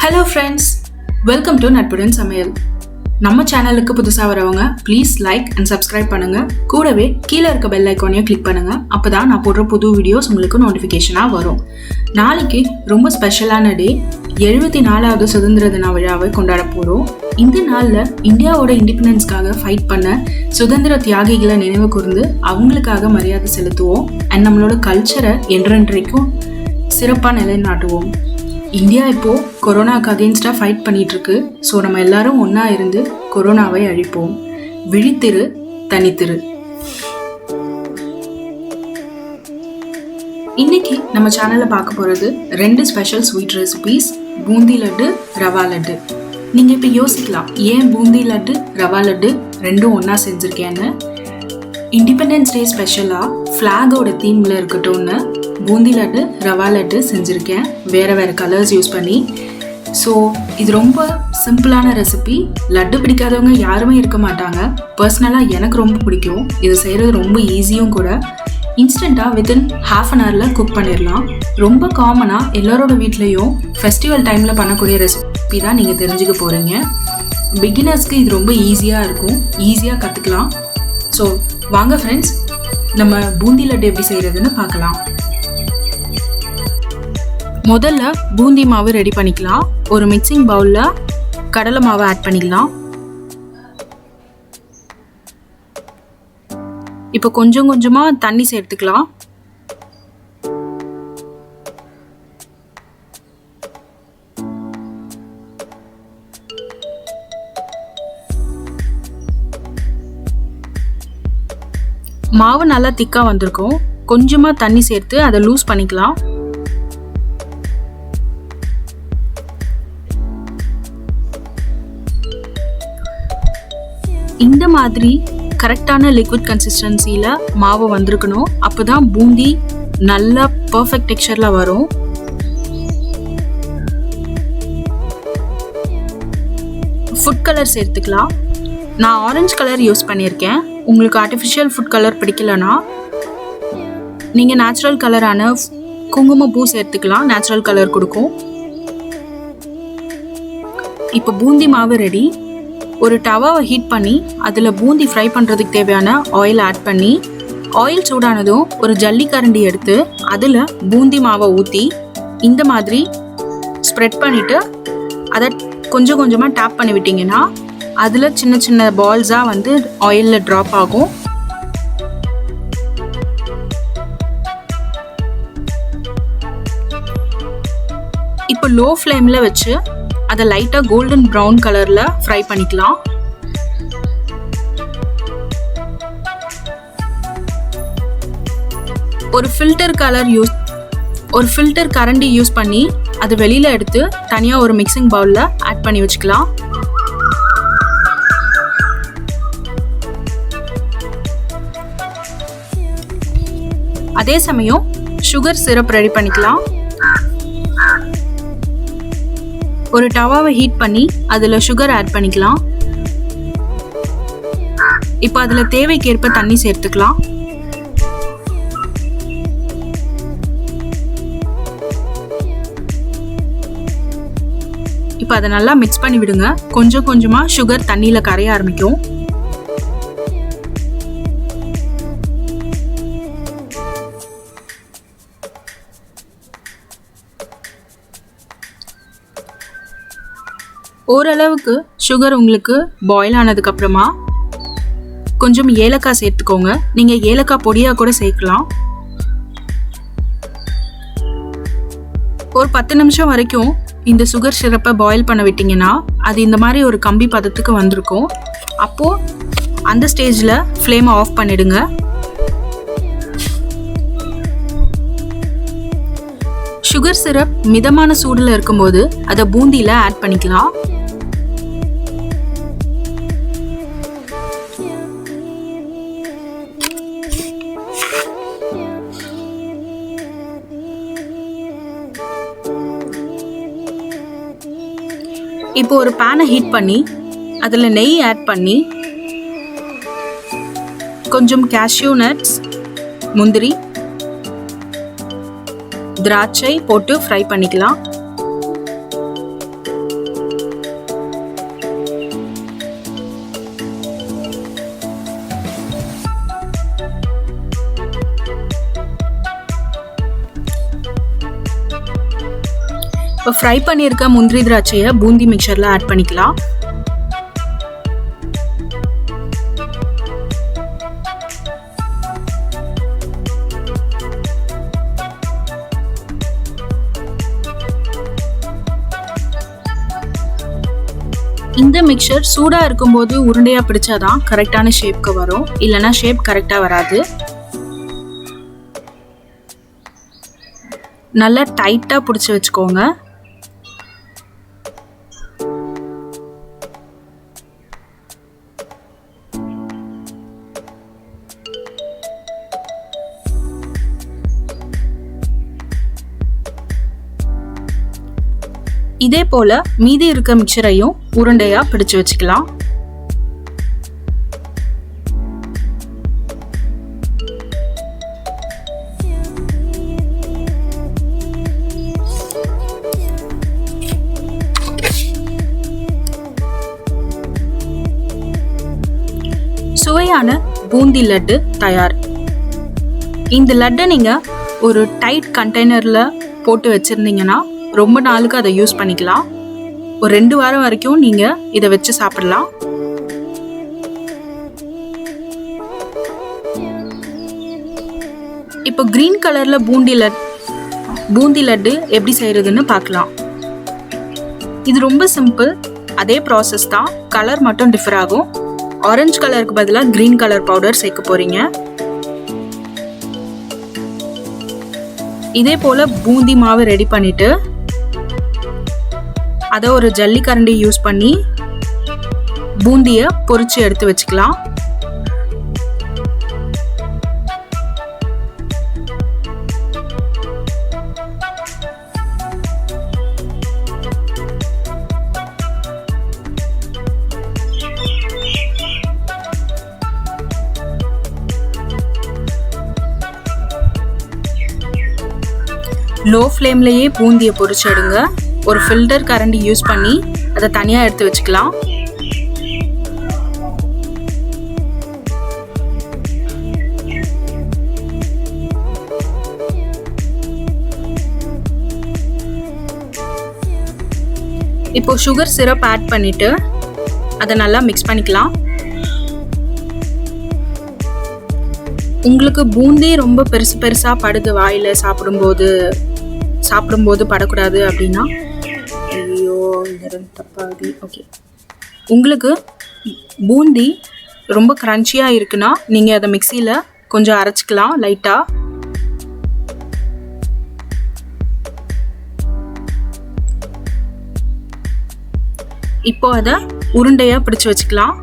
Hello friends, welcome to Natpudan Samayal. நம்ம சேனலுக்கு புதுசா வரவங்க ப்ளீஸ் லைக் அண்ட் சப்ஸ்கிரைப் பண்ணுங்க. கூடவே கீழே இருக்க பெல் ஐகானையும் கிளிக் பண்ணுங்க. அப்பதான் நான் போடுற புது வீடியோஸ் உங்களுக்கு நோட்டிஃபிகேஷனா வரும். நாளைக்கு ரொம்ப ஸ்பெஷலான டே, 74வது சுதந்திர தின விழாவை கொண்டாட போறோம். இந்த நாள்ல இந்தியாவோட இண்டிபெண்டன்ஸ்க்காக ஃபைட் பண்ண சுதந்திர தியாகிகளை நினைவு கூர்ந்து அவங்களுக்காக மரியாதை செலுத்துவோம். அண்ட் நம்மளோட கல்ச்சரை என்றென்றைக்கும் சிறப்பாக நிலைநாட்டுவோம். இந்தியா இப்போ கொரோனாக்கு அகெயின்ஸ்டாக ஃபைட் பண்ணிட்டு இருக்கு. ஸோ நம்ம எல்லாரும் ஒன்றா இருந்து கொரோனாவை அழிப்போம். விழித்திரு, தனித்திரு. இன்னைக்கு நம்ம சேனலில் பார்க்க போகிறது 2 special sweet recipes, boondi laddu, rava laddu. நீங்கள் இப்போ யோசிக்கலாம், ஏன் பூந்தி லட்டு, ரவா லட்டு ரெண்டும் ஒன்றா செஞ்சுருக்கேன்னு. இண்டிபெண்டன்ஸ் டே ஸ்பெஷலாக ஃப்ளாகோட தீமில் இருக்கட்டும்னு பூந்தி லட்டு, ரவா லட்டு செஞ்சுருக்கேன், வேறு கலர்ஸ் யூஸ் பண்ணி. ஸோ இது ரொம்ப சிம்பிளான ரெசிபி. லட்டு பிடிக்காதவங்க யாருமே இருக்க மாட்டாங்க. பர்சனலாக எனக்கு ரொம்ப பிடிக்கும். இது செய்கிறது ரொம்ப ஈஸியும் கூட. இன்ஸ்டண்ட்டாக வித்தின் ½ an hour குக் பண்ணிடலாம். ரொம்ப காமனாக எல்லாரோட வீட்லேயும் ஃபெஸ்டிவல் டைமில் பண்ணக்கூடிய ரெசிபி தான் நீங்கள் தெரிஞ்சுக்க போகிறீங்க. பிகினர்ஸ்க்கு இது ரொம்ப ஈஸியாக இருக்கும், ஈஸியாக கற்றுக்கலாம். ஸோ வாங்க ஃப்ரெண்ட்ஸ், நம்ம பூந்தி லட்டு எப்படி செய்கிறதுன்னு பார்க்கலாம். முதல்ல பூந்தி மாவு ரெடி பண்ணிக்கலாம். ஒரு மிக்சிங் பவுலில் கடலை மாவை ஆட் பண்ணிக்கலாம். இப்போ கொஞ்சம் கொஞ்சமாக தண்ணி சேர்த்துக்கலாம். மாவு நல்லா திக்காக வந்திருக்கும். கொஞ்சமாக தண்ணி சேர்த்து அதை லூஸ் பண்ணிக்கலாம். இந்த மாதிரி கரெக்டான லிக்விட் கன்சிஸ்டன்சியில் மாவு வந்திருக்கணும். அப்போ தான் பூந்தி நல்லா பர்ஃபெக்ட் டெக்ஸ்சரில் வரும். ஃபுட் கலர் சேர்த்துக்கலாம். நான் ஆரஞ்சு கலர் யூஸ் பண்ணியிருக்கேன். உங்களுக்கு ஆர்டிஃபிஷியல் ஃபுட் கலர் பிடிக்கலனா நீங்கள் நேச்சுரல் கலரான குங்குமப்பூ சேர்த்துக்கலாம். நேச்சுரல் கலர் கொடுக்கும். இப்போ பூந்தி மாவு ரெடி. ஒரு டவாவை ஹீட் பண்ணி அதில் பூந்தி ஃப்ரை பண்ணுறதுக்கு தேவையான ஆயில் ஆட் பண்ணி, ஆயில் சூடானதும் ஒரு ஜல்லிக்கரண்டி எடுத்து அதில் பூந்தி மாவை ஊற்றி இந்த மாதிரி ஸ்ப்ரெட் பண்ணிவிட்டு அதை கொஞ்சம் கொஞ்சமாக டேப் பண்ணி விட்டிங்கன்னா அதில் சின்ன சின்ன பால்ஸாக வந்து ஆயிலில் ட்ராப் ஆகும். இப்போ லோ ஃப்ளேமில் வச்சு அதை லைட்டாக கோல்டன் ப்ரௌன் கலரில் ஃப்ரை பண்ணிக்கலாம். ஒரு ஃபில்டர் கரண்டி யூஸ் பண்ணி அது வெளியில் எடுத்து தனியாக ஒரு மிக்சிங் பவுலில் ஆட் பண்ணி வச்சுக்கலாம். அதே சமயம் சுகர் சிரப் ரெடி பண்ணிக்கலாம். ஒரு டவாவை ஹீட் பண்ணி அதில் சுகர் ஆட் பண்ணிக்கலாம். இப்போ அதில் தேவைக்கேற்ப தண்ணி சேர்த்துக்கலாம். இப்போ அதை நல்லா மிக்ஸ் பண்ணி விடுங்க. கொஞ்சம் கொஞ்சமாக சுகர் தண்ணியில் கரைய ஆரம்பிக்கும். ஓரளவுக்கு சுகர் உங்களுக்கு பாயில் ஆனதுக்கப்புறமா கொஞ்சம் ஏலக்காய் சேர்த்துக்கோங்க. நீங்கள் ஏலக்காய் பொடியாக கூட சேர்க்கலாம். ஒரு 10 நிமிஷம் வரைக்கும் இந்த சுகர் சிரப்பை பாயில் பண்ண விட்டிங்கன்னா அது இந்த மாதிரி ஒரு கம்பி பதத்துக்கு வந்திருக்கும். அப்போது அந்த ஸ்டேஜில் ஃப்ளேமை ஆஃப் பண்ணிடுங்க. சுகர் சிரப் மிதமான சூடில் இருக்கும்போது அதை பூந்தியில் ஆட் பண்ணிக்கலாம். இப்போ ஒரு பேனை ஹீட் பண்ணி அதில் நெய் ஆட் பண்ணி கொஞ்சம் கேஷ்யூ நட்ஸ், முந்திரி, திராட்சை போட்டு ஃப்ரை பண்ணிக்கலாம். இப்போ ஃப்ரை பண்ணியிருக்க முந்திரி திராட்சையை பூந்தி மிக்சரில் ஆட் பண்ணிக்கலாம். இந்த மிக்சர் சூடாக இருக்கும்போது உருண்டையாக பிடிச்சாதான் கரெக்டான ஷேப்க்கு வரும், இல்லைனா ஷேப் கரெக்டாக வராது. நல்லா டைட்டாக பிடிச்சி வச்சுக்கோங்க. இதே போல மீதி இருக்க மிக்சரையும் உருண்டையா பிடிச்சு வச்சுக்கலாம். சுவையான பூந்தி லட்டு தயார். இந்த லட்டை நீங்க ஒரு டைட் கண்டெய்னர்ல போட்டு வச்சிருந்தீங்கன்னா ரொம்ப நாளுக்கு அதை யூஸ் பண்ணிக்கலாம். ஒரு 2 வாரம் வரைக்கும் நீங்க இதை வச்சு சாப்பிடலாம். இப்போ கிரீன் கலர்ல பூந்தி லட்டு எப்படி செய்யறதுன்னு பார்க்கலாம். இது ரொம்ப சிம்பிள். அதே ப்ராசஸ் தான், கலர் மட்டும் டிஃபர் ஆகும். ஆரஞ்சு கலருக்கு பதிலாக கிரீன் கலர் பவுடர் சேர்க்க போறீங்க. இதே போல பூந்தி மாவு ரெடி பண்ணிட்டு அதை ஒரு ஜல்லி கரண்டி யூஸ் பண்ணி பூந்தியை பொரிச்சு எடுத்து வச்சுக்கலாம். லோ ஃப்ளேம்லயே பூந்தியை பொரிச்சு எடுங்க. ஒரு ஃபில்டர் கரண்டி யூஸ் பண்ணி அதை தனியாக எடுத்து வச்சுக்கலாம். இப்போ சுகர் சிரப் ஆட் பண்ணிட்டு அதை நல்லா மிக்ஸ் பண்ணிக்கலாம். உங்களுக்கு பூந்தி ரொம்ப பெருசா படுது வாயில சாப்பிடும்போது படக்கூடாது அப்படின்னா, ஐயோ தப்பாதி, ஓகே, உங்களுக்கு பூந்தி ரொம்ப கிரன்ச்சியாக இருக்குன்னா நீங்கள் அதை மிக்சியில் கொஞ்சம் அரைச்சிக்கலாம் லைட்டாக. இப்போ அதை உருண்டையாக பிடிச்சு வச்சுக்கலாம்.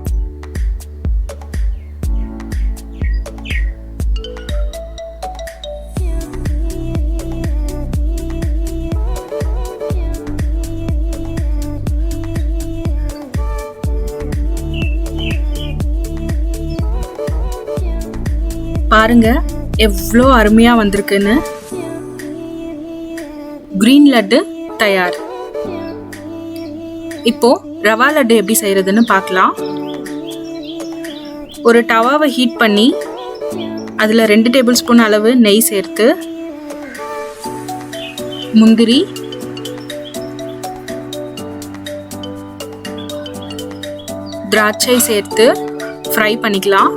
பாருங்க எவ்வளோ அருமையா வந்திருக்குன்னு. கிரீன் லட்டு தயார். இப்போ ரவா லட்டு எப்படி செய்யறதுன்னு பார்க்கலாம். ஒரு டவாவை ஹீட் பண்ணி அதில் 2 டேபிள் ஸ்பூன் அளவு நெய் சேர்த்து முந்திரி, திராட்சை சேர்த்து ஃப்ரை பண்ணிக்கலாம்.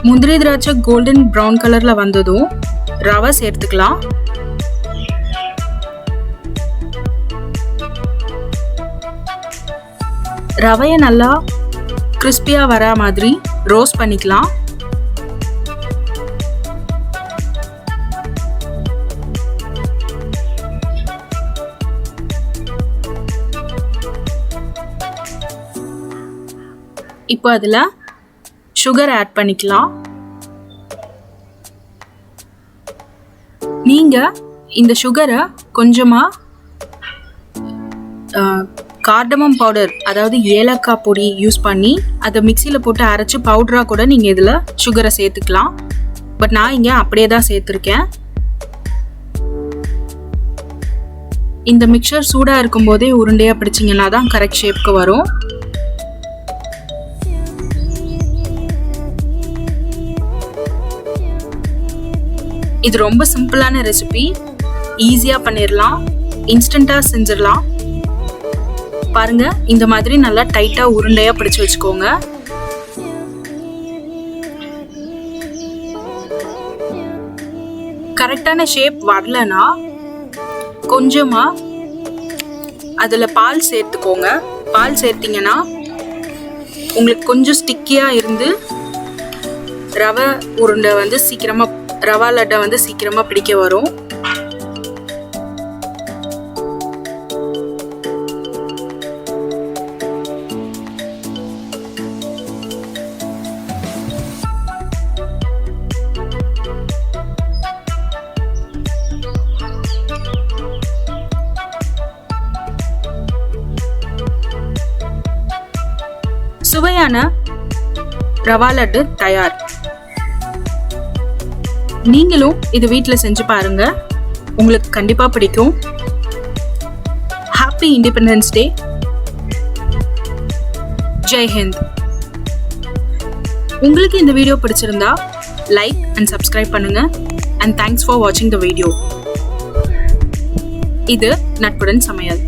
முந்திரி திராட்சை கோல்டன் ப்ரௌன் கலர்ல வந்ததும் ரவை சேர்த்துக்கலாம். ரவையை நல்லா கிறிஸ்பியா வர மாதிரி ரோஸ்ட் பண்ணிக்கலாம். இப்போ அதுல சுகர் ஆட் பண்ணிக்கலாம். நீங்க இந்த சுகரை கொஞ்சமா கார்டமம் பவுடர், அதாவது ஏலக்காய் பொடி யூஸ் பண்ணி அதை மிக்சியில் போட்டு அரைச்சி பவுடராக கூட நீங்கள் இதில் சுகரை சேர்த்துக்கலாம். பட் நான் இங்கே அப்படியே தான் சேர்த்துருக்கேன். இந்த மிக்சர் சூடாக இருக்கும்போதே உருண்டையாக பிடிச்சிங்கன்னா தான் கரெக்ட் ஷேப்க்கு வரும். இது ரொம்ப சிம்பிளான ரெசிபி, ஈஸியாக பண்ணிடலாம், இன்ஸ்டண்ட்டாக செஞ்சிடலாம். பாருங்க, இந்த மாதிரி நல்லா டைட்டாக உருண்டையாக பிடிச்சி வச்சுக்கோங்க. கரெக்டான ஷேப் வரலனா கொஞ்சமாக அதில் பால் சேர்த்துக்கோங்க. பால் சேர்த்திங்கன்னா உங்களுக்கு கொஞ்சம் ஸ்டிக்கியாக இருந்து ரவை உருண்டை வந்து ரவா லட்டை வந்து சீக்கிரமாக பிடிக்க வரும். சுவையான ரவா லட்டு தயார். நீங்களும் இது வீட்டில் செஞ்சு பாருங்க, உங்களுக்கு கண்டிப்பா பிடிக்கும். Happy independence day. Jai Hind. உங்களுக்கு இந்த வீடியோ பிடிச்சிருந்தா லைக் அண்ட் சப்ஸ்கிரைப் பண்ணுங்க. அண்ட் தேங்க்ஸ் ஃபார் வாட்சிங் த வீடியோ. இது நட்புடன் சமையல்.